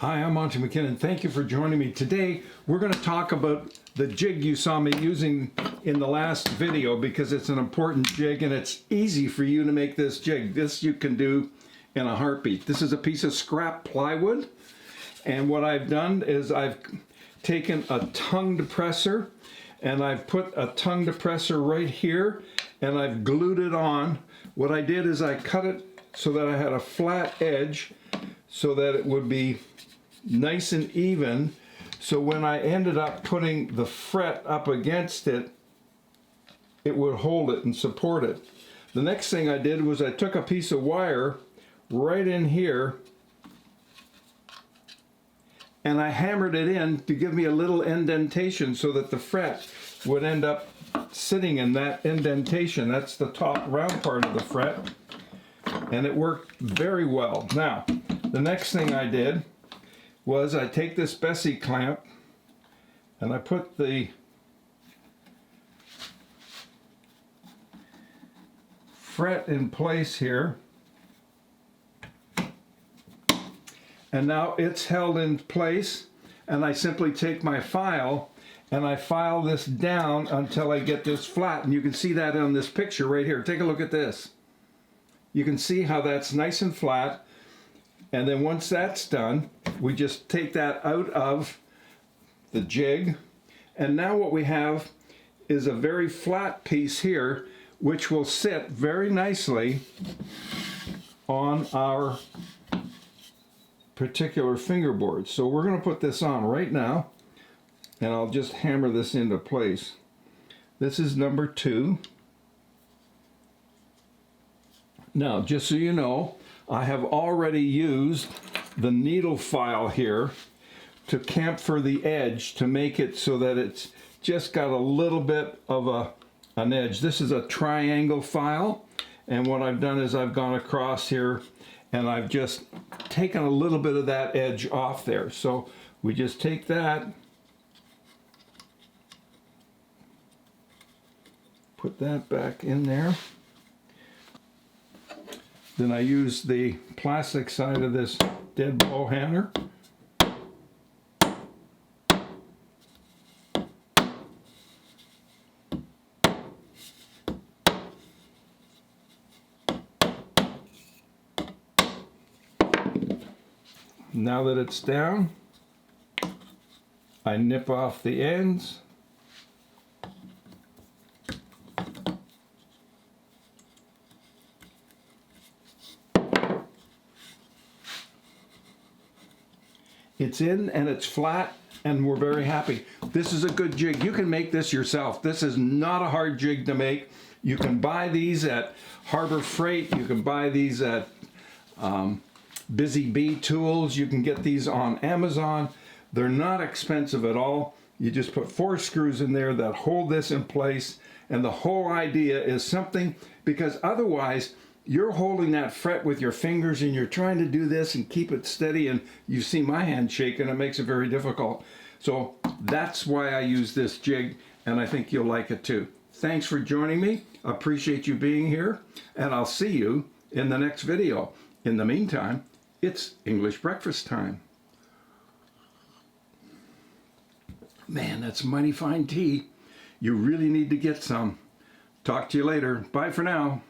Hi, I'm Monty McKinnon. Thank you for joining me. Today, we're going to talk about the jig you saw me using in the last video because it's an important jig and it's easy for you to make this jig. This you can do in a heartbeat. This is a piece of scrap plywood, and what I've done is I've taken a tongue depressor and I've put a tongue depressor right here and I've glued it on. What I did is I cut it so that I had a flat edge so that it would be nice and even, so when I ended up putting the fret up against it, it would hold it and support it. The next thing I did was I took a piece of wire right in here and I hammered it in to give me a little indentation so that the fret would end up sitting in that indentation. That's the top round part of the fret, and it worked very well. Now, the next thing I did was I take this Bessie clamp and I put the fret in place here, and now it's held in place, and I simply take my file and I file this down until I get this flat, and you can see that on this picture right here. Take a look at this. You can see how that's nice and flat. And then once that's done, we just take that out of the jig. And now what we have is a very flat piece here, which will sit very nicely on our particular fingerboard. So we're going to put this on right now, and I'll just hammer this into place. This is number 2. Now, just so you know, I have already used the needle file here to chamfer the edge to make it so that it's just got a little bit of an edge. This is a triangle file, and what I've done is I've gone across here and I've just taken a little bit of that edge off there. So we just take that, put that back in there. Then I use the plastic side of this dead blow hammer. Now that it's down, I nip off the ends. It's in and it's flat, and we're very happy. This is a good jig. You can make this yourself. This is not a hard jig to make. You can buy these at Harbor Freight. You can buy these at Busy Bee Tools. You can get these on Amazon. They're not expensive at all. You just put 4 screws in there that hold this in place, and the whole idea is something, because otherwise you're holding that fret with your fingers and you're trying to do this and keep it steady, and you see my hand shaking. It makes it very difficult. So that's why I use this jig, and I think you'll like it too. Thanks for joining me. I appreciate you being here, and I'll see you in the next video. In the meantime, it's English breakfast time. Man, that's mighty fine tea. You really need to get some. Talk to you later. Bye for now.